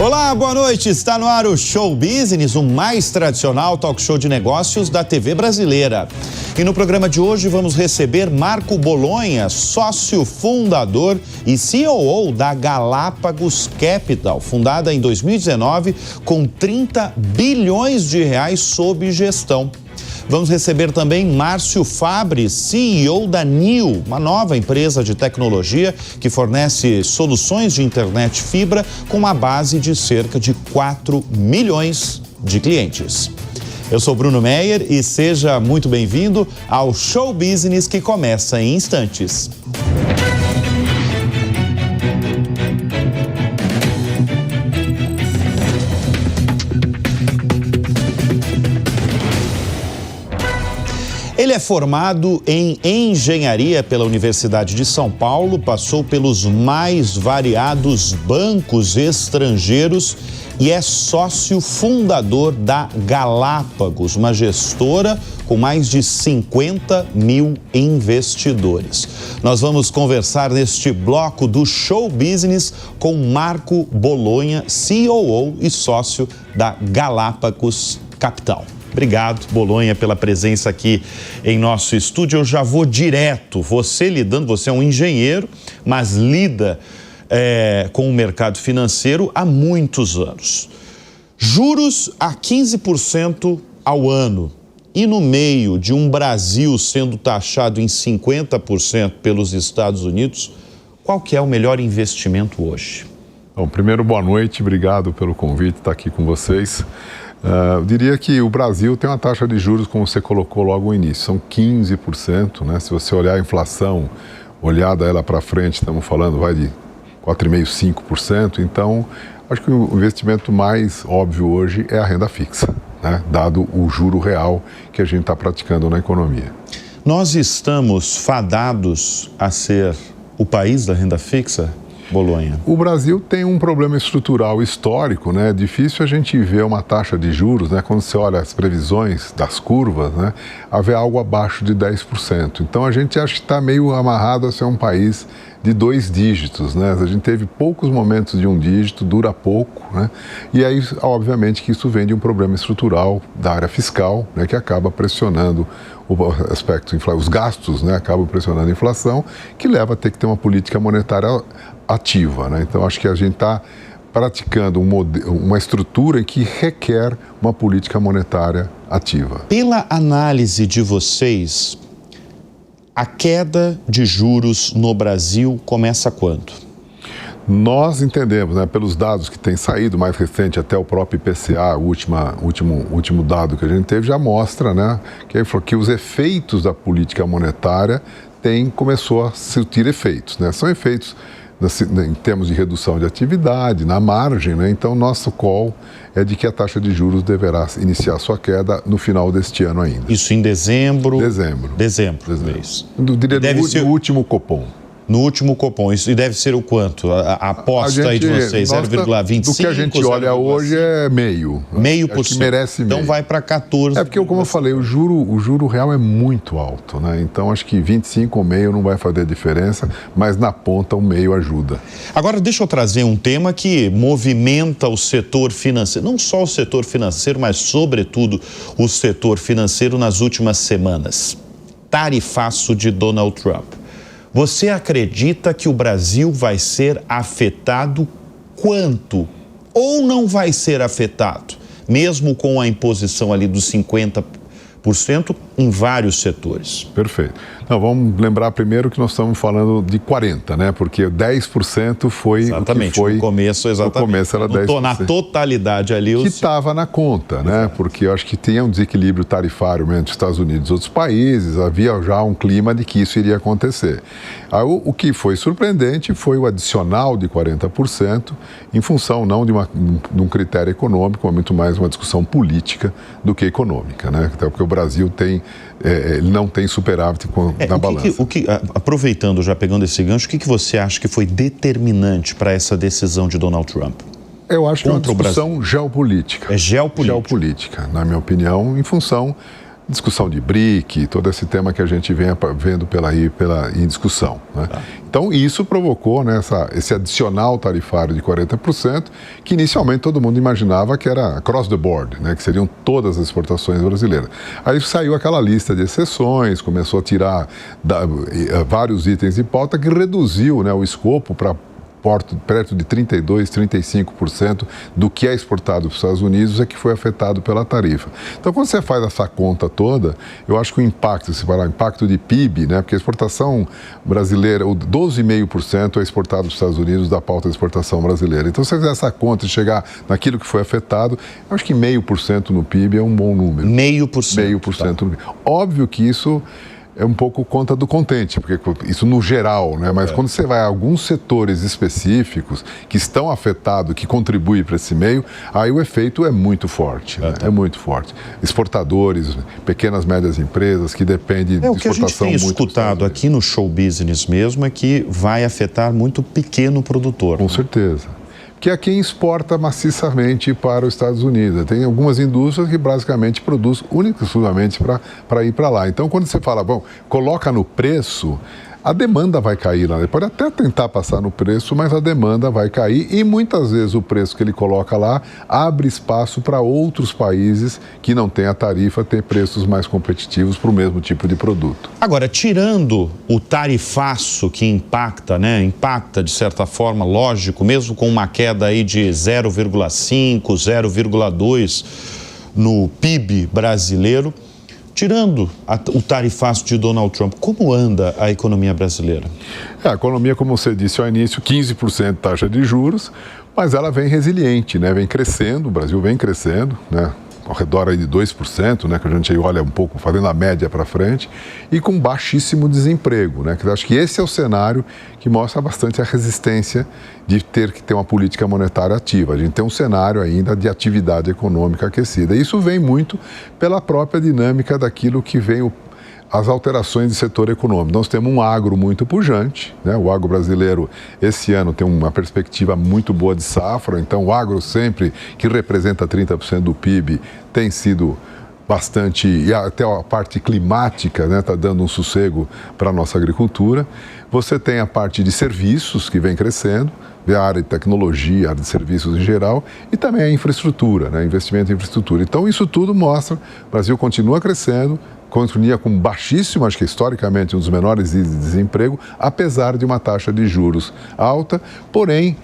Olá, boa noite. Está no ar o Show Business, o mais tradicional talk show de negócios da TV brasileira. E no programa de hoje vamos receber Marco Bolonha, sócio fundador e CEO da Galápagos Capital, fundada em 2019 com 30 bilhões de reais sob gestão. Vamos receber também Márcio Fabre, CEO da NIO, uma nova empresa de tecnologia que fornece soluções de internet fibra com uma base de cerca de 4 milhões de clientes. Eu sou Bruno Meyer e seja muito bem-vindo ao Show Business que começa em instantes. Ele é formado em engenharia pela Universidade de São Paulo, passou pelos mais variados bancos estrangeiros e é sócio fundador da Galápagos, uma gestora com mais de 50 mil investidores. Nós vamos conversar neste bloco do Show Business com Marco Bolonha, CEO e sócio da Galápagos Capital. Obrigado, Bolonha, pela presença aqui em nosso estúdio. Eu já vou direto, você é um engenheiro, mas lida com o mercado financeiro há muitos anos. Juros a 15% ao ano e no meio de um Brasil sendo taxado em 50% pelos Estados Unidos, qual que é o melhor investimento hoje? Bom, primeiro, boa noite, obrigado pelo convite, estar aqui com vocês. Eu diria que o Brasil tem uma taxa de juros, como você colocou logo no início, são 15%, né? Se você olhar a inflação, olhada ela para frente, estamos falando, vai de 4,5%, 5%. Então, acho que o investimento mais óbvio hoje é a renda fixa, né? Dado o juro real que a gente está praticando na economia. Nós estamos fadados a ser o país da renda fixa? Bolonha. O Brasil tem um problema estrutural histórico, né? É difícil a gente ver uma taxa de juros, né? Quando você olha as previsões das curvas, né? Haver algo abaixo de 10%. Então a gente acha que está meio amarrado a ser um país de 2 dígitos, né? A gente teve poucos momentos de 1 dígito, dura pouco, né? E aí, obviamente, que isso vem de um problema estrutural da área fiscal, né? Que acaba pressionando o aspecto, os gastos, né? Acabam pressionando a inflação, que leva a ter que ter uma política monetária ativa, né? Então, acho que a gente está praticando uma estrutura que requer uma política monetária ativa. Pela análise de vocês, a queda de juros no Brasil começa quando? Nós entendemos, né, pelos dados que têm saído, mais recente até o próprio IPCA, o último dado que a gente teve, já mostra, né, que os efeitos da política monetária começou a surtir efeitos, né? São efeitos em termos de redução de atividade, na margem, né? Então, nosso call é de que a taxa de juros deverá iniciar sua queda no final deste ano ainda. Isso em dezembro? Dezembro. Isso. No último Copom. No último Copom. Isso, e deve ser o quanto? A aposta aí de vocês, 0,25%? Do que a gente olha hoje é meio. Meio por cento. Merece meio. Então vai para 14%. É porque, como eu falei, o juro real é muito alto, né? Então acho que 25 ou meio não vai fazer diferença, mas na ponta o meio ajuda. Agora deixa eu trazer um tema que movimenta o setor financeiro, não só o setor financeiro, mas sobretudo o setor financeiro nas últimas semanas. Tarifaço de Donald Trump. Você acredita que o Brasil vai ser afetado quanto? Ou não vai ser afetado, mesmo com a imposição ali dos 50% em vários setores? Perfeito. Não, vamos lembrar primeiro que nós estamos falando de 40%, né? Porque 10% foi exatamente, o que foi... No começo, exatamente. No começo era 10%. Na totalidade ali... Que estava na conta, né? Porque eu acho que tinha um desequilíbrio tarifário entre os Estados Unidos e outros países, havia já um clima de que isso iria acontecer. O que foi surpreendente foi o adicional de 40%, em função não de um critério econômico, mas muito mais uma discussão política do que econômica, né? Até porque o Brasil ele não tem superávit na balança. Aproveitando, já pegando esse gancho, o que você acha que foi determinante para essa decisão de Donald Trump? Eu acho que é uma discussão geopolítica. É geopolítica? Geopolítica, na minha opinião, em função discussão de BRIC, todo esse tema que a gente vem vendo em discussão, né? Então, isso provocou, né, esse adicional tarifário de 40%, que inicialmente todo mundo imaginava que era across the board, né, que seriam todas as exportações brasileiras. Aí saiu aquela lista de exceções, começou a tirar vários itens de pauta que reduziu, né, o escopo para perto de 32%, 35% do que é exportado para os Estados Unidos é que foi afetado pela tarifa. Então, quando você faz essa conta toda, eu acho que o impacto, se falar impacto de PIB, né, porque a exportação brasileira, o 12,5% é exportado para os Estados Unidos da pauta de exportação brasileira. Então, se você fizer essa conta e chegar naquilo que foi afetado, eu acho que 0,5% no PIB é um bom número. 0,5%. 0,5% no PIB. Óbvio que isso é um pouco conta do contente, porque isso no geral, né? Mas quando você vai a alguns setores específicos que estão afetados, que contribuem para esse meio, aí o efeito é muito forte, né? É muito forte. Exportadores, pequenas, médias empresas que dependem de exportação. O que a gente tem escutado aqui no show business mesmo é que vai afetar muito o pequeno produtor. Com certeza. Que é quem exporta maciçamente para os Estados Unidos. Tem algumas indústrias que basicamente produzem única e exclusivamente para ir para lá. Então, quando você fala, bom, coloca no preço, a demanda vai cair lá. Ele pode até tentar passar no preço, mas a demanda vai cair e muitas vezes o preço que ele coloca lá abre espaço para outros países que não têm a tarifa ter preços mais competitivos para o mesmo tipo de produto. Agora, tirando o tarifaço que impacta, né? Impacta de certa forma, lógico, mesmo com uma queda aí de 0,5, 0,2 no PIB brasileiro, tirando o tarifaço de Donald Trump, como anda a economia brasileira? A economia, como você disse ao início, 15% taxa de juros, mas ela vem resiliente, né? Vem crescendo, o Brasil vem crescendo, né? Ao redor aí de 2%, né, que a gente olha um pouco, fazendo a média para frente, e com baixíssimo desemprego, né, que eu acho que esse é o cenário que mostra bastante a resistência de ter que ter uma política monetária ativa. A gente tem um cenário ainda de atividade econômica aquecida. E isso vem muito pela própria dinâmica daquilo que vem as alterações de setor econômico. Nós temos um agro muito pujante, né? O agro brasileiro esse ano tem uma perspectiva muito boa de safra, então o agro sempre, que representa 30% do PIB, tem sido bastante, e até a parte climática, né, está dando um sossego para a nossa agricultura. Você tem a parte de serviços que vem crescendo, a área de tecnologia, a área de serviços em geral, e também a infraestrutura, né, investimento em infraestrutura. Então isso tudo mostra, o Brasil continua crescendo, continua com baixíssimo, acho que historicamente um dos menores índices de desemprego, apesar de uma taxa de juros alta. Porém,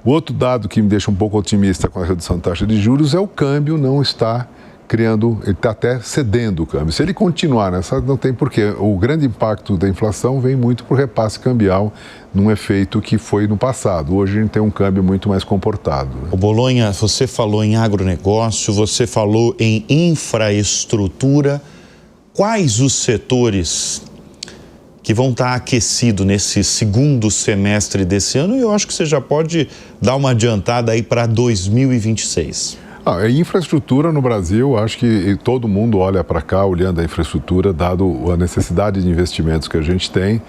o outro dado que me deixa um pouco otimista com a redução da taxa de juros é o câmbio não está criando, ele está até cedendo o câmbio. Se ele continuar nessa, não tem porquê. O grande impacto da inflação vem muito por repasse cambial, num efeito que foi no passado. Hoje a gente tem um câmbio muito mais comportado, né? O Bolonha, você falou em agronegócio, você falou em infraestrutura. Quais os setores que vão estar aquecidos nesse segundo semestre desse ano? E eu acho que você já pode dar uma adiantada aí para 2026. A infraestrutura no Brasil, acho que todo mundo olha para cá olhando a infraestrutura, dado a necessidade de investimentos que a gente tem.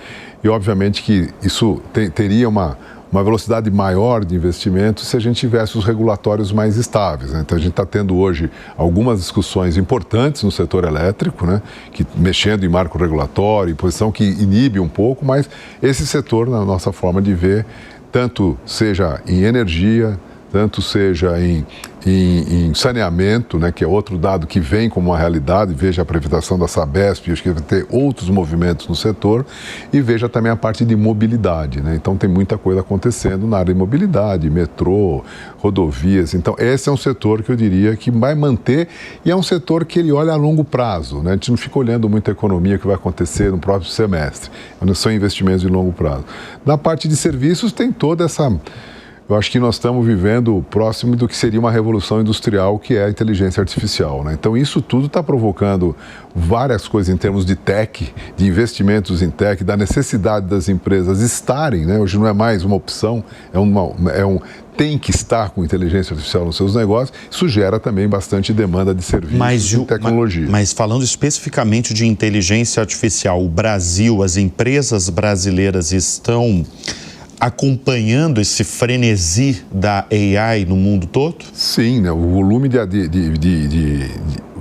E obviamente que isso teria uma velocidade maior de investimento se a gente tivesse os regulatórios mais estáveis, né? Então a gente está tendo hoje algumas discussões importantes no setor elétrico, né? Que, mexendo em marco regulatório, em posição que inibe um pouco, mas esse setor, na nossa forma de ver, tanto seja em energia, tanto seja em saneamento, né, que é outro dado que vem como uma realidade, veja a privatização da Sabesp, acho que vai ter outros movimentos no setor, e veja também a parte de mobilidade, né? Então tem muita coisa acontecendo na área de mobilidade, metrô, rodovias. Então esse é um setor que eu diria que vai manter, e é um setor que ele olha a longo prazo, né? A gente não fica olhando muito a economia que vai acontecer no próximo semestre, são investimentos de longo prazo. Na parte de serviços tem toda essa... Eu acho que nós estamos vivendo próximo do que seria uma revolução industrial, que é a inteligência artificial, né? Então, isso tudo está provocando várias coisas em termos de tech, de investimentos em tech, da necessidade das empresas estarem, né? Hoje não é mais uma opção, tem que estar com inteligência artificial nos seus negócios. Isso gera também bastante demanda de serviços e tecnologia. Mas falando especificamente de inteligência artificial, o Brasil, as empresas brasileiras estão acompanhando esse frenesi da AI no mundo todo? Sim, né? O volume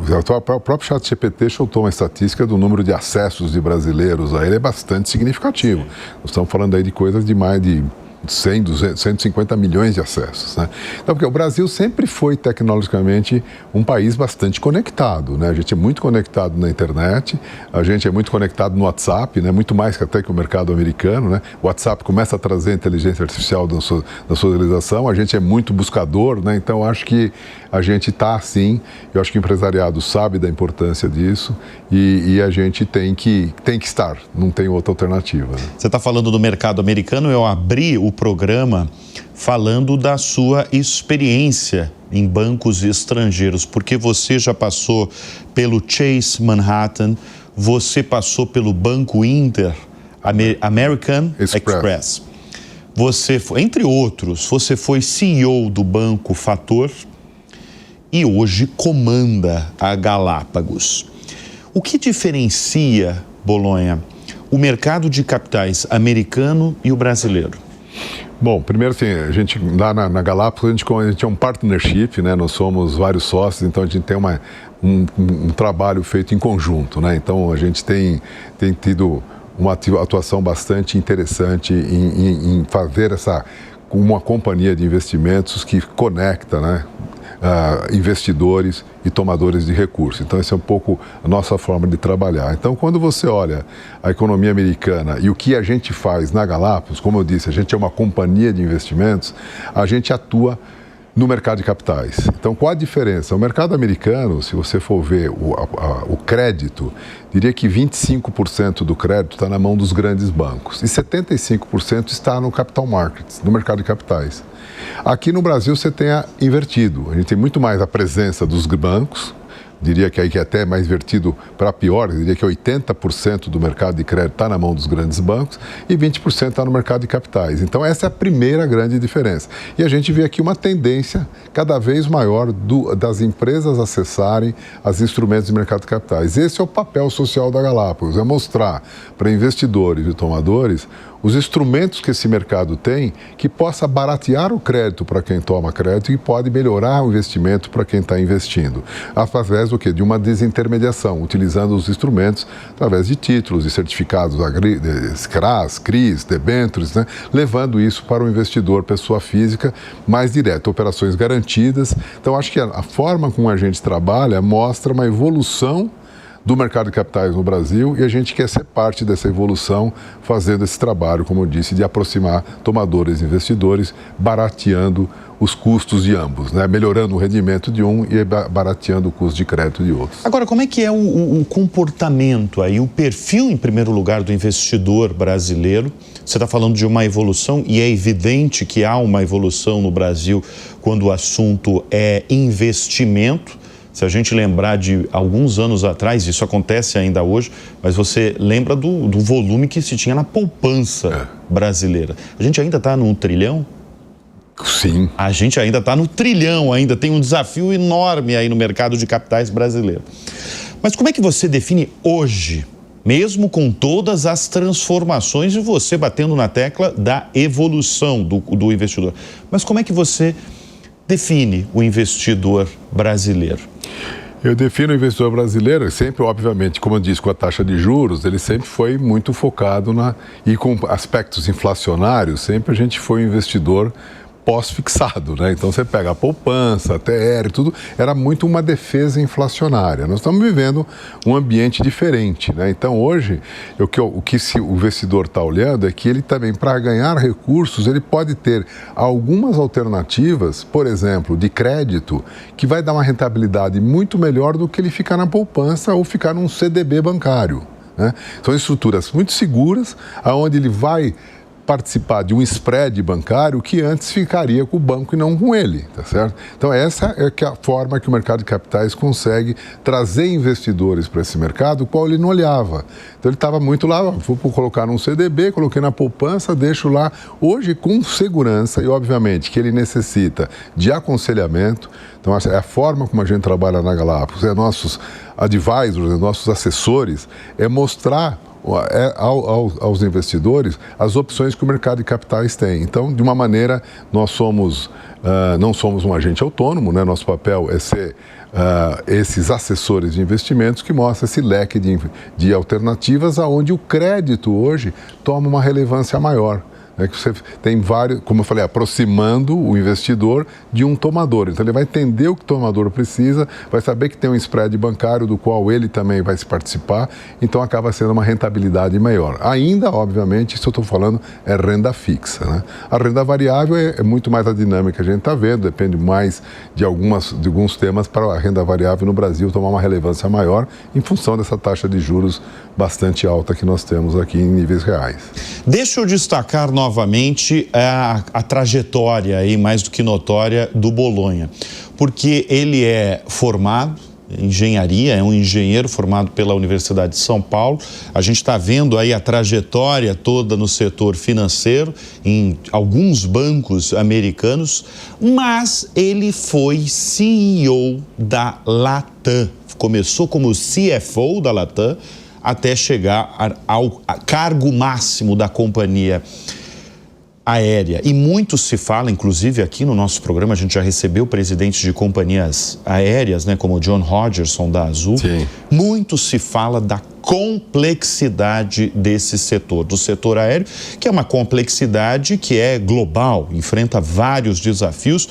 O próprio ChatGPT soltou uma estatística do número de acessos de brasileiros a ele, é bastante significativo. Nós estamos falando aí de coisas de mais de 100, 200, 150 milhões de acessos, né? Então, porque o Brasil sempre foi tecnologicamente um país bastante conectado, né? A gente é muito conectado na internet, a gente é muito conectado no WhatsApp, né? Muito mais que até que o mercado americano, né? O WhatsApp começa a trazer inteligência artificial na sua realização, a gente é muito buscador, né? Então, acho que a gente está assim, eu acho que o empresariado sabe da importância disso e a gente tem que estar, não tem outra alternativa, né? Você está falando do mercado americano, eu abri o programa falando da sua experiência em bancos estrangeiros, porque você já passou pelo Chase Manhattan, você passou pelo Banco Inter, American Express. Você foi, entre outros, você foi CEO do Banco Fator e hoje comanda a Galápagos. O que diferencia, Bolonha, o mercado de capitais americano e o brasileiro? Bom, primeiro assim, a gente lá na Galápagos, a gente é um partnership, né? Nós somos vários sócios, então a gente tem um trabalho feito em conjunto, né? Então a gente tem tido uma atuação bastante interessante em fazer uma companhia de investimentos que conecta, né? Investidores e tomadores de recursos. Então, essa é um pouco a nossa forma de trabalhar. Então, quando você olha a economia americana e o que a gente faz na Galápagos, como eu disse, a gente é uma companhia de investimentos, a gente atua no mercado de capitais. Então, qual a diferença? O mercado americano, se você for ver o crédito, diria que 25% do crédito está na mão dos grandes bancos e 75% está no capital markets, no mercado de capitais. Aqui no Brasil você tem invertido, a gente tem muito mais a presença dos bancos, diria que aí que é até mais invertido para pior, diria que 80% do mercado de crédito está na mão dos grandes bancos e 20% está no mercado de capitais. Então essa é a primeira grande diferença. E a gente vê aqui uma tendência cada vez maior das empresas acessarem os instrumentos de mercado de capitais. Esse é o papel social da Galápagos, é mostrar para investidores e tomadores os instrumentos que esse mercado tem que possa baratear o crédito para quem toma crédito e pode melhorar o investimento para quem está investindo. Através do quê? De uma desintermediação, utilizando os instrumentos através de títulos, de certificados CRAs, CRIs, debêntures, né? Levando isso para o investidor, pessoa física, mais direto, operações garantidas. Então, acho que a forma como a gente trabalha mostra uma evolução do mercado de capitais no Brasil e a gente quer ser parte dessa evolução, fazendo esse trabalho, como eu disse, de aproximar tomadores e investidores, barateando os custos de ambos, né? Melhorando o rendimento de um e barateando o custo de crédito de outros. Agora, como é que é o comportamento aí, o perfil, em primeiro lugar, do investidor brasileiro? Você está falando de uma evolução e é evidente que há uma evolução no Brasil quando o assunto é investimento. Se a gente lembrar de alguns anos atrás, isso acontece ainda hoje, mas você lembra do volume que se tinha na poupança brasileira. A gente ainda está num trilhão? Sim. A gente ainda está no trilhão, ainda tem um desafio enorme aí no mercado de capitais brasileiro. Mas como é que você define hoje, mesmo com todas as transformações e você batendo na tecla da evolução do investidor, mas como é que você define o investidor brasileiro? Eu defino o investidor brasileiro sempre, obviamente, como eu disse, com a taxa de juros, ele sempre foi muito focado e com aspectos inflacionários, sempre a gente foi um investidor pós-fixado, né? Então você pega a poupança, a TR, tudo, era muito uma defesa inflacionária. Nós estamos vivendo um ambiente diferente, né? Então hoje, o que o investidor está olhando é que ele também, para ganhar recursos, ele pode ter algumas alternativas, por exemplo, de crédito, que vai dar uma rentabilidade muito melhor do que ele ficar na poupança ou ficar num CDB bancário, né? São estruturas muito seguras, aonde ele vai participar de um spread bancário que antes ficaria com o banco e não com ele, tá certo? Então essa é a forma que o mercado de capitais consegue trazer investidores para esse mercado, o qual ele não olhava. Então ele estava muito lá, vou colocar num CDB, coloquei na poupança, deixo lá. Hoje, com segurança, e obviamente que ele necessita de aconselhamento, então essa é a forma como a gente trabalha na Galápagos, nossos advisors, nossos assessores, é mostrar aos investidores as opções que o mercado de capitais tem. Então, de uma maneira, nós somos não somos um agente autônomo, né? Nosso papel é ser esses assessores de investimentos que mostram esse leque de alternativas aonde o crédito hoje toma uma relevância maior. É que você tem vários, como eu falei, aproximando o investidor de um tomador. Então ele vai entender o que o tomador precisa, vai saber que tem um spread bancário do qual ele também vai se participar, então acaba sendo uma rentabilidade maior. Ainda, obviamente, isso eu estou falando é renda fixa, né? A renda variável é muito mais a dinâmica que a gente está vendo, depende mais de alguns temas para a renda variável no Brasil tomar uma relevância maior em função dessa taxa de juros bastante alta que nós temos aqui em níveis reais. Deixa eu destacar novamente a trajetória aí, mais do que notória, do Bolonha, porque ele é formado em engenharia, é um engenheiro formado pela Universidade de São Paulo. A gente está vendo aí a trajetória toda no setor financeiro, em alguns bancos americanos, mas ele foi CEO da Latam, começou como CFO da Latam, até chegar ao cargo máximo da companhia aérea. E muito se fala, inclusive aqui no nosso programa, a gente já recebeu presidentes de companhias aéreas, né, como o John Hodgerson da Azul. Sim. Muito se fala da complexidade desse setor, do setor aéreo, que é uma complexidade que é global, enfrenta vários desafios.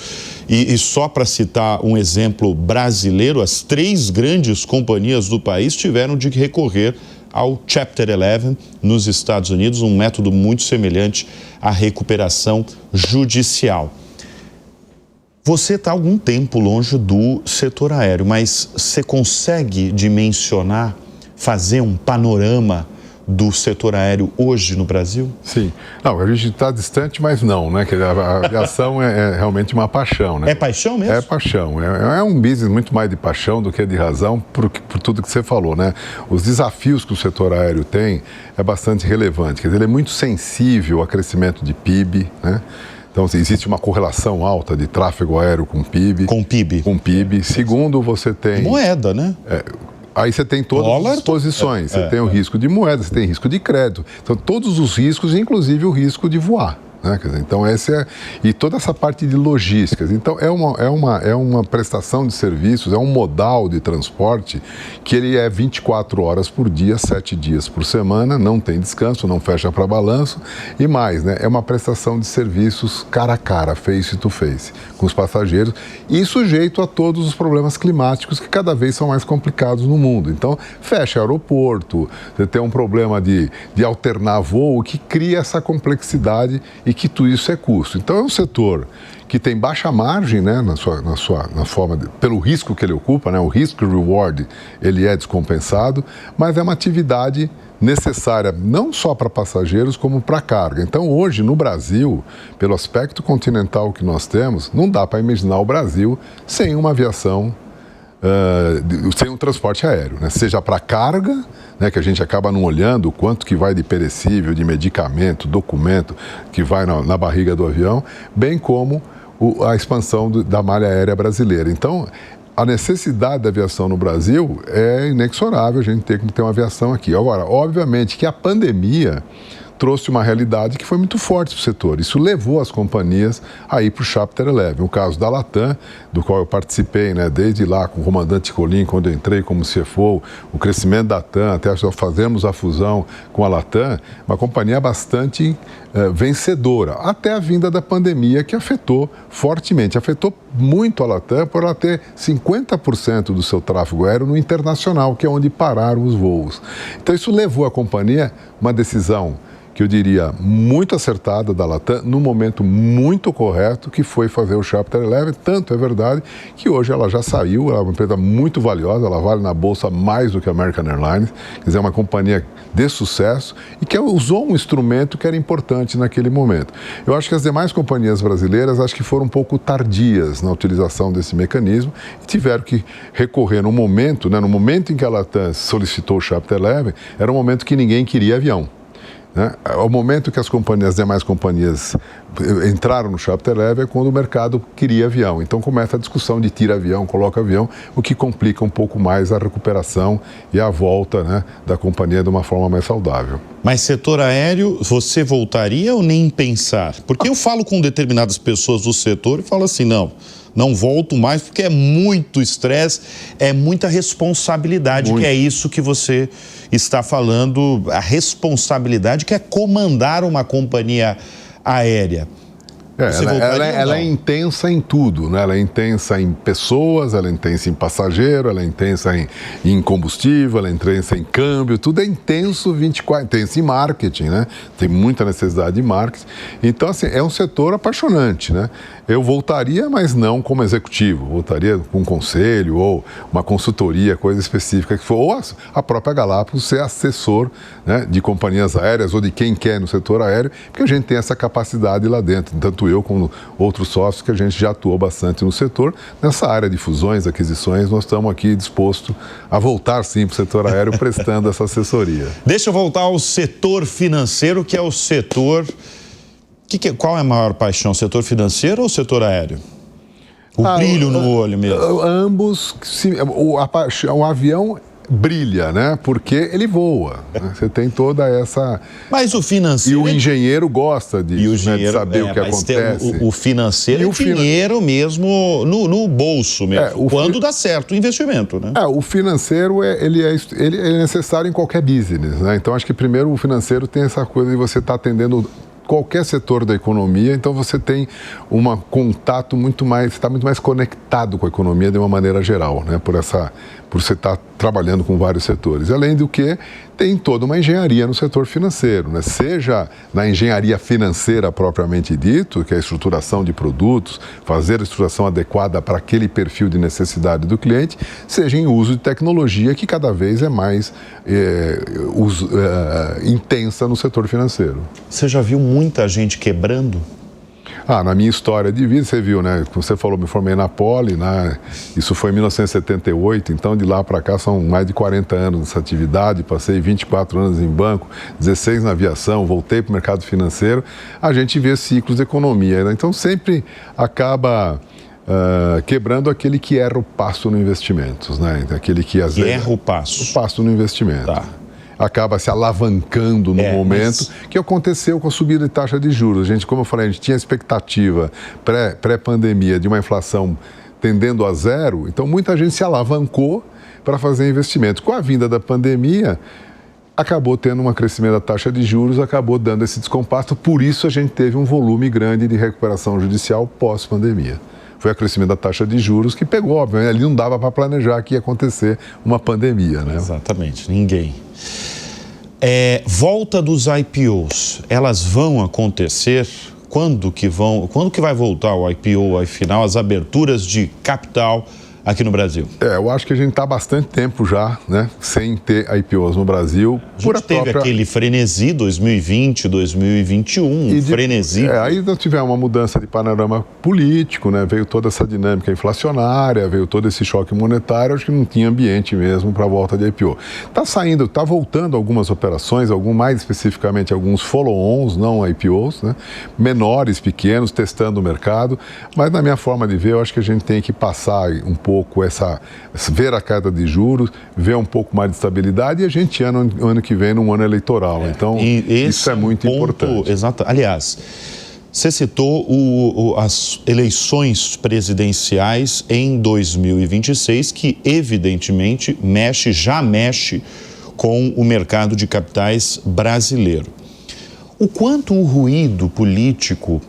E só para citar um exemplo brasileiro, as 3 grandes companhias do país tiveram de recorrer ao Chapter 11 nos Estados Unidos, um método muito semelhante à recuperação judicial. Você está há algum tempo longe do setor aéreo, mas você consegue dimensionar, fazer um panorama do setor aéreo hoje no Brasil? Sim. Não, a gente está distante, mas não, né? A aviação é realmente uma paixão, né? É paixão mesmo? É paixão. É um business muito mais de paixão do que de razão, por tudo que você falou, né? Os desafios que o setor aéreo tem é bastante relevante. Quer dizer, ele é muito sensível ao crescimento de PIB, né? Então, existe uma correlação alta de tráfego aéreo com PIB. Com PIB. Com PIB. Segundo, você tem... Moeda, né? Aí você tem todas as posições, você tem o risco de moeda, você tem risco de crédito, então todos os riscos, inclusive o risco de voar. Né? Quer dizer, então e toda essa parte de logísticas. Então é uma prestação de serviços, é um modal de transporte que ele é 24 horas por dia, 7 dias por semana, não tem descanso, não fecha para balanço e mais, né? É uma prestação de serviços cara a cara, face to face, com os passageiros e sujeito a todos os problemas climáticos que cada vez são mais complicados no mundo. Então fecha aeroporto, você tem um problema de alternar voo que cria essa complexidade e que tudo isso é custo. Então é um setor que tem baixa margem, né, na forma pelo risco que ele ocupa, né, o risk reward ele é descompensado, mas é uma atividade necessária não só para passageiros como para carga. Então hoje no Brasil, pelo aspecto continental que nós temos, não dá para imaginar o Brasil sem uma aviação, sem um transporte aéreo, né? Seja para carga, né, que a gente acaba não olhando o quanto que vai de perecível, de medicamento, documento que vai na barriga do avião, bem como a expansão da malha aérea brasileira. Então, a necessidade da aviação no Brasil é inexorável, a gente tem que ter uma aviação aqui. Agora, obviamente que a pandemia trouxe uma realidade que foi muito forte para o setor. Isso levou as companhias a ir para o Chapter 11. O caso da Latam, do qual eu participei, né, desde lá com o comandante Colim, quando eu entrei como CFO, o crescimento da TAM, até fazermos a fusão com a Latam, uma companhia bastante vencedora, até a vinda da pandemia que afetou fortemente, afetou muito a Latam por ela ter 50% do seu tráfego aéreo no internacional, que é onde pararam os voos. Então isso levou a companhia a uma decisão que eu diria muito acertada da Latam, no momento muito correto, que foi fazer o Chapter 11, tanto é verdade que hoje ela já saiu, ela é uma empresa muito valiosa, ela vale na bolsa mais do que a American Airlines, quer dizer, é uma companhia de sucesso e que usou um instrumento que era importante naquele momento. Eu acho que as demais companhias brasileiras acho que foram um pouco tardias na utilização desse mecanismo e tiveram que recorrer no momento, né, no momento em que a Latam solicitou o Chapter 11, era um momento que ninguém queria avião. né? Ao momento que as demais companhias entraram no chapter 11 é quando o mercado queria avião. Então começa a discussão de tira avião, coloca avião, o que complica um pouco mais a recuperação e a volta, né, da companhia de uma forma mais saudável. Mas setor aéreo, você voltaria ou nem pensar? Porque eu falo com determinadas pessoas do setor e falo assim, não volto mais porque é muito estresse, é muita responsabilidade, que é isso que você está falando, a responsabilidade que é comandar uma companhia aérea. Ela é intensa em tudo, né? Ela é intensa em pessoas, ela é intensa em passageiro, ela é intensa em combustível, ela é intensa em câmbio, tudo é intenso 24, intenso em marketing, né? Tem muita necessidade de marketing. Então, assim, é um setor apaixonante, né? Eu voltaria, mas não como executivo, voltaria com um conselho ou uma consultoria, coisa específica que for, ou a própria Galápagos ser assessor, né, de companhias aéreas ou de quem quer no setor aéreo, porque a gente tem essa capacidade lá dentro, tanto eu como outros sócios que a gente já atuou bastante no setor. Nessa área de fusões, aquisições, nós estamos aqui dispostos a voltar sim para o setor aéreo prestando essa assessoria. Deixa eu voltar ao setor financeiro, que é o setor... Qual é a maior paixão, setor financeiro ou setor aéreo? O brilho no olho mesmo. Ambos, o avião brilha, né? Porque ele voa. Né? Você tem toda essa... Mas o financeiro... E o engenheiro gosta disso, né? De saber o que acontece. O financeiro é dinheiro mesmo no bolso mesmo, quando dá certo o investimento, né? O financeiro, ele é necessário em qualquer business, né? Então, acho que primeiro o financeiro tem essa coisa de você estar atendendo qualquer setor da economia, então você tem um contato muito mais, está muito mais conectado com a economia de uma maneira geral, né? Por você estar trabalhando com vários setores. Além do que, tem toda uma engenharia no setor financeiro, né? Seja na engenharia financeira propriamente dito, que é a estruturação de produtos, fazer a estruturação adequada para aquele perfil de necessidade do cliente, seja em uso de tecnologia, que cada vez é mais intensa no setor financeiro. Você já viu muita gente quebrando? Na minha história de vida, você viu, né? Como você falou, me formei na Poli, né? Isso foi em 1978, então de lá para cá são mais de 40 anos nessa atividade, passei 24 anos em banco, 16 na aviação, voltei para o mercado financeiro, a gente vê ciclos de economia, né? Então sempre acaba quebrando aquele que erra o passo no investimentos, né? Aquele que às vezes... Erra o passo. O passo no investimento. Tá. Acaba se alavancando no momento, que aconteceu com a subida de taxa de juros. Como eu falei, a gente tinha expectativa pré-pandemia de uma inflação tendendo a zero, então muita gente se alavancou para fazer investimentos. Com a vinda da pandemia, acabou tendo um crescimento da taxa de juros, acabou dando esse descompasso, por isso a gente teve um volume grande de recuperação judicial pós-pandemia. Foi o crescimento da taxa de juros que pegou, obviamente, ali não dava para planejar que ia acontecer uma pandemia, né? Exatamente, ninguém. Volta dos IPOs, elas vão acontecer? Quando que vai voltar o IPO, afinal, as aberturas de capital aqui no Brasil? Eu acho que a gente está há bastante tempo já, né, sem ter IPOs no Brasil. A gente teve aquele frenesi 2020, 2021, frenesi. Aí nós tivemos uma mudança de panorama político, né, veio toda essa dinâmica inflacionária, veio todo esse choque monetário, acho que não tinha ambiente mesmo para a volta de IPO. Está voltando algumas operações, mais especificamente alguns follow-ons, não IPOs, né, menores, pequenos, testando o mercado, mas na minha forma de ver, eu acho que a gente tem que passar um pouco ver a queda de juros, ver um pouco mais de estabilidade, e a gente ano que vem num ano eleitoral. Então, isso é muito importante. Exato. Aliás, você citou as eleições presidenciais em 2026, que evidentemente já mexe com o mercado de capitais brasileiro. O quanto o ruído político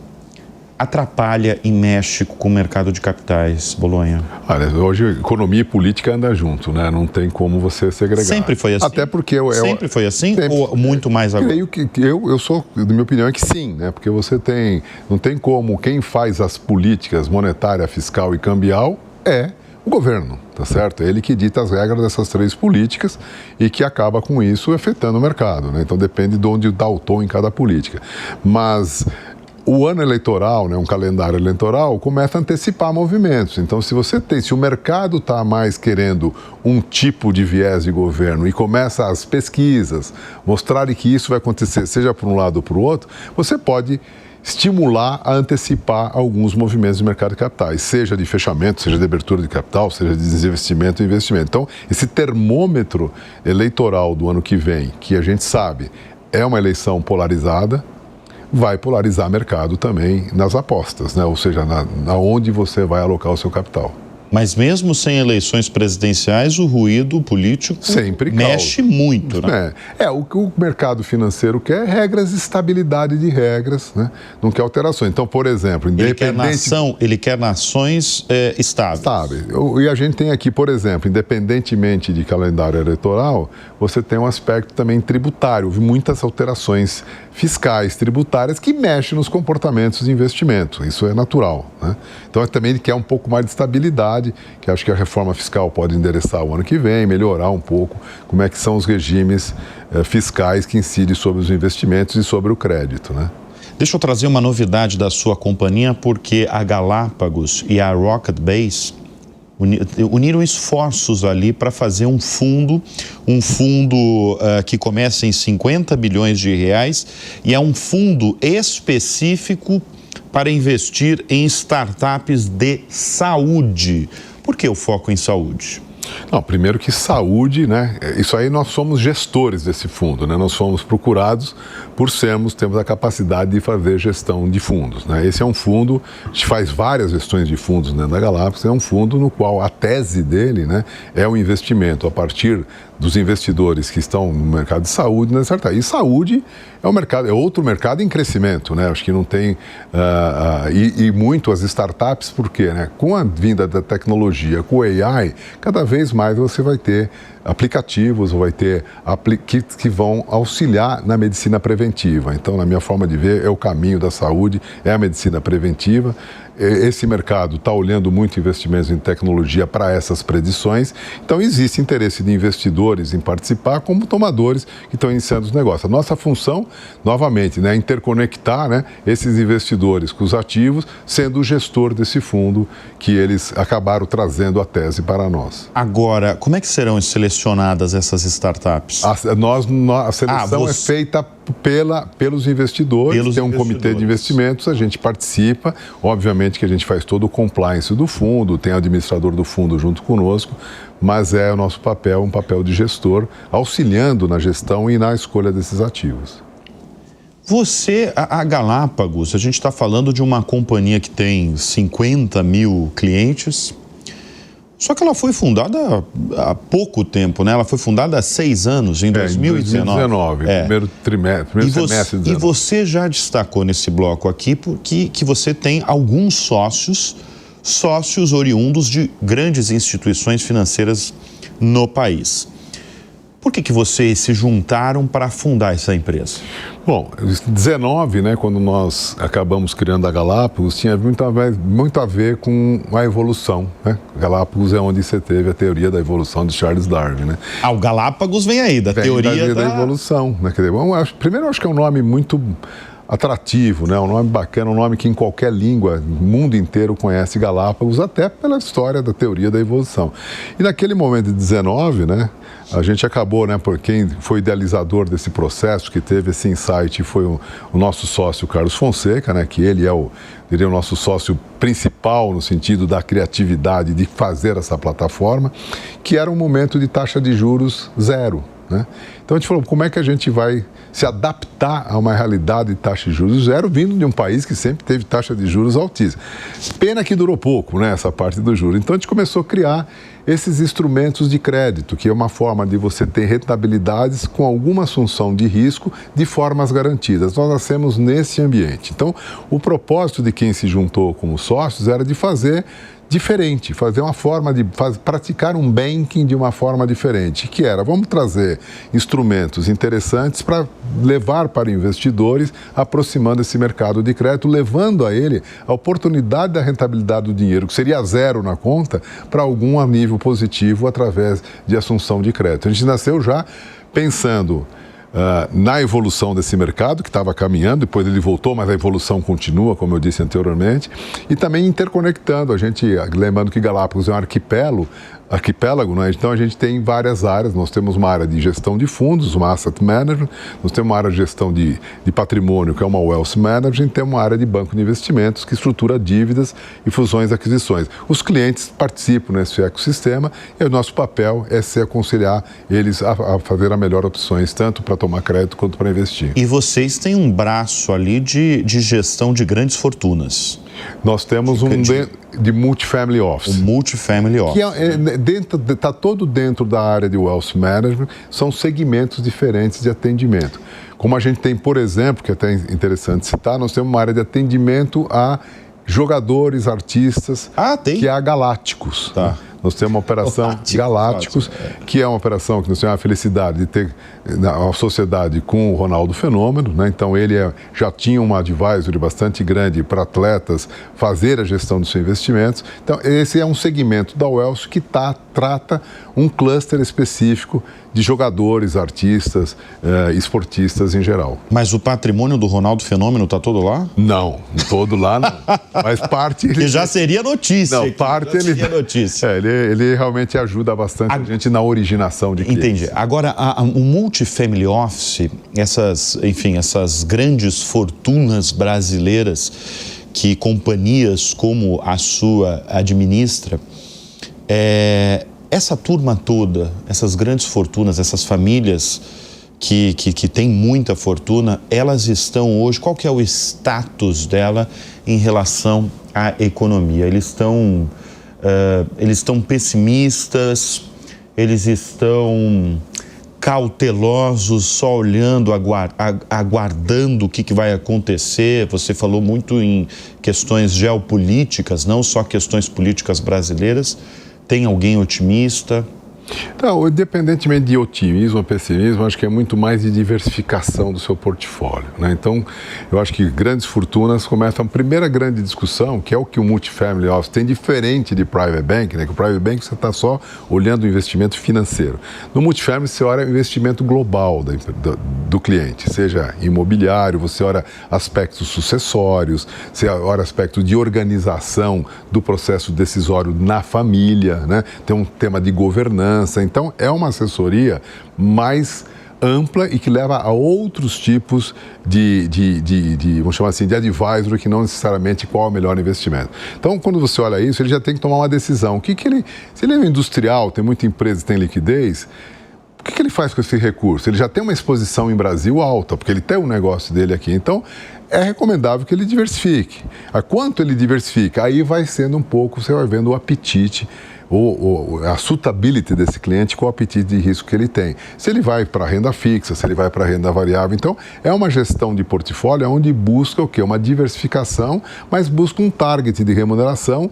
atrapalha e mexe com o mercado de capitais, Bolonha? Olha, hoje economia e política andam junto, né? Não tem como você segregar. Sempre foi assim? Até porque... Sempre foi assim ou muito mais agora? Creio que eu sou, da minha opinião, é que sim, né? Porque não tem como, quem faz as políticas monetária, fiscal e cambial é o governo, tá certo? É ele que dita as regras dessas três políticas e que acaba com isso afetando o mercado, né? Então depende de onde dá o tom em cada política. Mas o ano eleitoral, né, um calendário eleitoral, começa a antecipar movimentos. Então, se o mercado está mais querendo um tipo de viés de governo e começa as pesquisas mostrarem que isso vai acontecer, seja por um lado ou por outro, você pode estimular a antecipar alguns movimentos de mercado de capitais, seja de fechamento, seja de abertura de capital, seja de desinvestimento e investimento. Então, esse termômetro eleitoral do ano que vem, que a gente sabe é uma eleição polarizada, vai polarizar o mercado também nas apostas, né? Ou seja, na onde você vai alocar o seu capital. Mas mesmo sem eleições presidenciais, o ruído político sempre mexe muito, né? O mercado financeiro quer regras, estabilidade de regras, né? Não quer alterações. Então, por exemplo, ele quer nações estáveis. E a gente tem aqui, por exemplo, independentemente de calendário eleitoral, você tem um aspecto também tributário. Houve muitas alterações fiscais, tributárias, que mexem nos comportamentos de investimento. Isso é natural, né? Então, também ele quer um pouco mais de estabilidade, que acho que a reforma fiscal pode endereçar o ano que vem, melhorar um pouco como é que são os regimes fiscais que incidem sobre os investimentos e sobre o crédito, né? Deixa eu trazer uma novidade da sua companhia, porque a Galápagos e a Rocket Base uniram esforços ali para fazer um fundo que começa em 50 bilhões de reais e é um fundo específico para investir em startups de saúde. Por que o foco em saúde? Não, primeiro que saúde, né? Isso aí nós somos gestores desse fundo, né? Nós fomos procurados por temos a capacidade de fazer gestão de fundos, né? Esse é um fundo, a gente faz várias gestões de fundos, né, da Galápagos, é um fundo no qual a tese dele, né, é um investimento a partir dos investidores que estão no mercado de saúde, né, e saúde é outro mercado em crescimento, né? Acho que não tem e muito as startups, por quê, né? Com a vinda da tecnologia, com o AI, cada vez mais você vai ter aplicativos, vai ter que vão auxiliar na medicina preventiva. Então, na minha forma de ver, é o caminho da saúde, é a medicina preventiva. Esse mercado está olhando muito investimentos em tecnologia para essas predições, então existe interesse de investidores em participar como tomadores que estão iniciando os negócios. A nossa função, novamente, né, é interconectar, né, esses investidores com os ativos, sendo o gestor desse fundo que eles acabaram trazendo a tese para nós. Agora, como é que serão selecionadas essas startups? A seleção é feita pelos investidores, tem um comitê de investimentos, a gente participa, obviamente que a gente faz todo o compliance do fundo, tem o administrador do fundo junto conosco, mas é o nosso papel, um papel de gestor, auxiliando na gestão e na escolha desses ativos. A Galápagos, a gente está falando de uma companhia que tem 50 mil clientes, só que ela foi fundada há pouco tempo, né? Ela foi fundada há 6 anos, em 2019. Primeiro semestre de 2019. E você já destacou nesse bloco aqui que você tem alguns sócios oriundos de grandes instituições financeiras no país. Por que vocês se juntaram para fundar essa empresa? Bom, em 2019, né, quando nós acabamos criando a Galápagos, tinha muito a ver com a evolução, né? Galápagos é onde você teve a teoria da evolução de Charles Darwin, né? O Galápagos vem aí, da teoria da evolução, né? Primeiro, eu acho que é um nome muito atrativo, né? Um nome bacana, um nome que em qualquer língua, o mundo inteiro conhece Galápagos, até pela história da teoria da evolução. E naquele momento de 19, né, a gente acabou, né, por quem foi idealizador desse processo, que teve esse insight, foi o nosso sócio Carlos Fonseca, né, que ele é o nosso sócio principal no sentido da criatividade de fazer essa plataforma, que era um momento de taxa de juros zero, né? Então a gente falou, como é que a gente vai se adaptar a uma realidade de taxa de juros zero, vindo de um país que sempre teve taxa de juros altíssima. Pena que durou pouco, né, essa parte do juro. Então a gente começou a criar esses instrumentos de crédito, que é uma forma de você ter rentabilidades com alguma assunção de risco de formas garantidas. Nós nascemos nesse ambiente. Então, o propósito de quem se juntou como sócios era de fazer diferente, fazer uma forma de praticar um banking de uma forma diferente, que era, vamos trazer instrumentos interessantes para levar para investidores, aproximando esse mercado de crédito, levando a ele a oportunidade da rentabilidade do dinheiro, que seria zero na conta, para algum nível positivo através de assunção de crédito. A gente nasceu já pensando na evolução desse mercado, que estava caminhando, depois ele voltou, mas a evolução continua, como eu disse anteriormente, e também interconectando. A gente, lembrando que Galápagos é um arquipélago, né? Então a gente tem várias áreas. Nós temos uma área de gestão de fundos, uma asset management, nós temos uma área de gestão de patrimônio, que é uma wealth management, e temos uma área de banco de investimentos, que estrutura dívidas e fusões e aquisições. Os clientes participam nesse ecossistema e o nosso papel é se aconselhar eles a fazer as melhores opções, tanto para tomar crédito quanto para investir. E vocês têm um braço ali de gestão de grandes fortunas. Nós temos de multifamily office. O multifamily office. Que está todo dentro da área de wealth management, são segmentos diferentes de atendimento. Como a gente tem, por exemplo, que é até interessante citar, nós temos uma área de atendimento a jogadores, artistas, que é a Galácticos. Tá. Nós temos uma operação Galácticos, que é uma operação que nós temos a felicidade de ter uma sociedade com o Ronaldo Fenômeno, né? Então ele já tinha uma advisory bastante grande para atletas fazer a gestão dos seus investimentos. Então esse é um segmento da Wealth que trata um cluster específico de jogadores, artistas, esportistas em geral. Mas o patrimônio do Ronaldo Fenômeno está todo lá? Não, todo lá não. Mas parte... Que já seria notícia. Não, parte ele... seria notícia. Ele realmente ajuda bastante a gente na originação de clientes. Entendi. Agora, o multifamily office, essas grandes fortunas brasileiras que companhias como a sua administra, essa turma toda, essas grandes fortunas, essas famílias que têm muita fortuna, elas estão hoje, qual que é o status dela em relação à economia? Eles estão pessimistas, eles estão cautelosos, só olhando, aguardando o que vai acontecer. Você falou muito em questões geopolíticas, não só questões políticas brasileiras. Tem alguém otimista? Então, independentemente de otimismo ou pessimismo, acho que é muito mais de diversificação do seu portfólio, né? Então, eu acho que grandes fortunas começam a primeira grande discussão, que é o que o multifamily office tem diferente de private bank, né? Que o private bank você está só olhando o investimento financeiro. No multifamily você olha o investimento global do cliente, seja imobiliário, você olha aspectos sucessórios, você olha aspectos de organização do processo decisório na família, né? Tem um tema de governança. Então, é uma assessoria mais ampla e que leva a outros tipos vamos chamar assim, de advisory, que não necessariamente qual é o melhor investimento. Então, quando você olha isso, ele já tem que tomar uma decisão. Se ele é um industrial, tem muita empresa, tem liquidez, o que ele faz com esse recurso? Ele já tem uma exposição em Brasil alta, porque ele tem um negócio dele aqui. Então, é recomendável que ele diversifique. A quanto ele diversifica? Aí vai sendo um pouco, você vai vendo o apetite, a suitability desse cliente com o apetite de risco que ele tem. Se ele vai para renda fixa, se ele vai para renda variável. Então, é uma gestão de portfólio onde busca o quê? Uma diversificação, mas busca um target de remuneração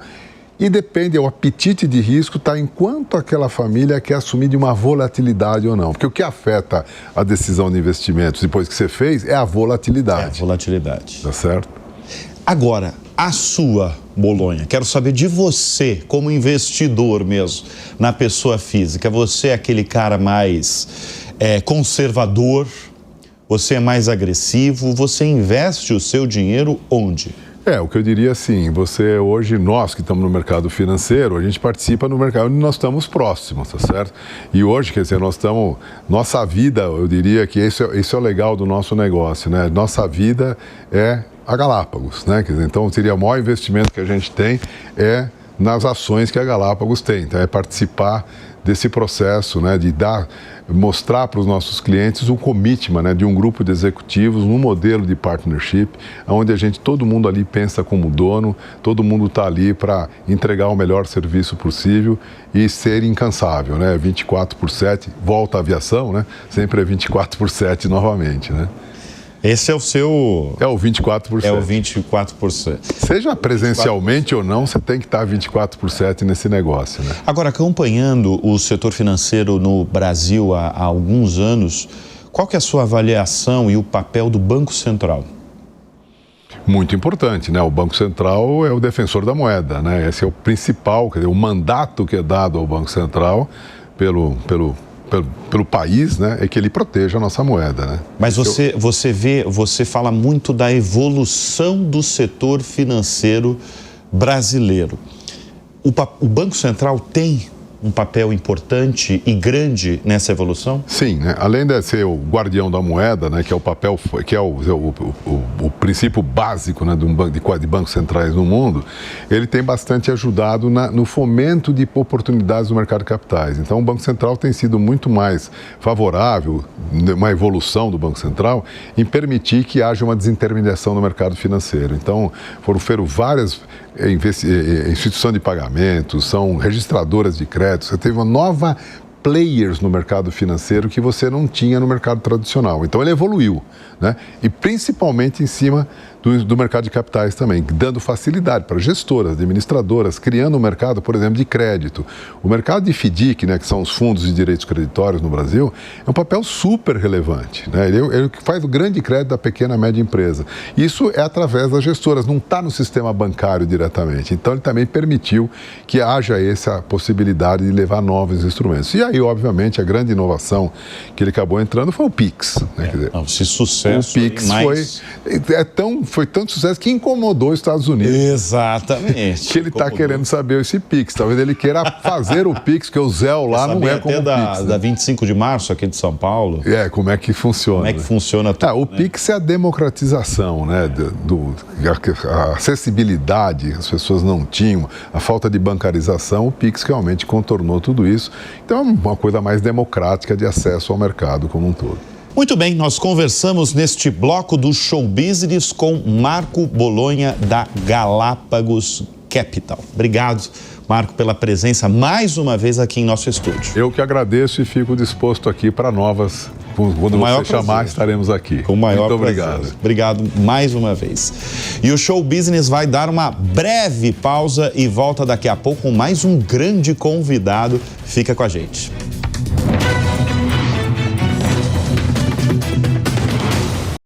e depende, o apetite de risco está em quanto aquela família quer assumir de uma volatilidade ou não. Porque o que afeta a decisão de investimentos depois que você fez é a volatilidade. É a volatilidade. Tá certo? Agora, a sua, Bolonha, quero saber de você, como investidor mesmo, na pessoa física. Você é aquele cara mais conservador, você é mais agressivo, você investe o seu dinheiro onde? O que eu diria assim, nós que estamos no mercado financeiro, a gente participa no mercado onde nós estamos próximos, tá certo? E hoje, quer dizer, nossa vida, eu diria que isso é o legal do nosso negócio, né? Nossa vida é a Galápagos, né? Quer dizer, então, seria o maior investimento que a gente tem nas ações que a Galápagos tem. Então, é participar desse processo, né, de mostrar para os nossos clientes o commitment, né, de um grupo de executivos, um modelo de partnership, onde todo mundo ali pensa como dono, todo mundo está ali para entregar o melhor serviço possível e ser incansável, né, 24/7, volta à aviação, né, sempre é 24/7 novamente, né. Esse é o seu... É o 24%. É o 24%. Seja presencialmente 24%. Ou não, você tem que estar 24/7 nesse negócio, né? Agora, acompanhando o setor financeiro no Brasil há alguns anos, qual que é a sua avaliação e o papel do Banco Central? Muito importante, né? O Banco Central é o defensor da moeda, né? Esse é o principal, quer dizer, o mandato que é dado ao Banco Central pelo país, né, é que ele proteja a nossa moeda, né? Mas você fala muito da evolução do setor financeiro brasileiro. O Banco Central tem um papel importante e grande nessa evolução? Sim, né? Além de ser o guardião da moeda, né, que é o papel, que é o princípio básico, né, de bancos centrais no mundo, ele tem bastante ajudado no fomento de oportunidades no mercado de capitais. Então, o Banco Central tem sido muito mais favorável, uma evolução do Banco Central, em permitir que haja uma desintermediação no mercado financeiro. Então, foram várias instituições de pagamentos, são registradoras de crédito. Você teve uma nova players no mercado financeiro que você não tinha no mercado tradicional. Então, ele evoluiu, né? E principalmente em cima do mercado de capitais também, dando facilidade para gestoras, administradoras, criando um mercado, por exemplo, de crédito. O mercado de FDIC, né, que são os fundos de direitos creditórios no Brasil, é um papel super relevante, né? Ele faz o grande crédito da pequena e média empresa. Isso é através das gestoras, não está no sistema bancário diretamente. Então, ele também permitiu que haja essa possibilidade de levar novos instrumentos. E aí, obviamente, a grande inovação que ele acabou entrando foi o Pix. Né? Quer dizer, esse sucesso. O Pix foi tanto sucesso que incomodou os Estados Unidos. Exatamente. Que ele está querendo saber esse Pix. Talvez ele queira fazer o Pix, que o Zéu lá não é como o Pix. Da 25 de março aqui de São Paulo. Como é que funciona. Como é que funciona tudo. O Pix é a democratização, né? A acessibilidade, as pessoas não tinham, a falta de bancarização, o Pix realmente contornou tudo isso. Então é uma coisa mais democrática de acesso ao mercado como um todo. Muito bem, nós conversamos neste bloco do Show Business com Marco Bolonha, da Galápagos Capital. Obrigado, Marco, pela presença mais uma vez aqui em nosso estúdio. Eu que agradeço e fico disposto aqui para novas. Quando você chamar, estaremos aqui. Com o maior Muito prazer. obrigado. Obrigado mais uma vez. E o Show Business vai dar uma breve pausa e volta daqui a pouco com mais um grande convidado. Fica com a gente.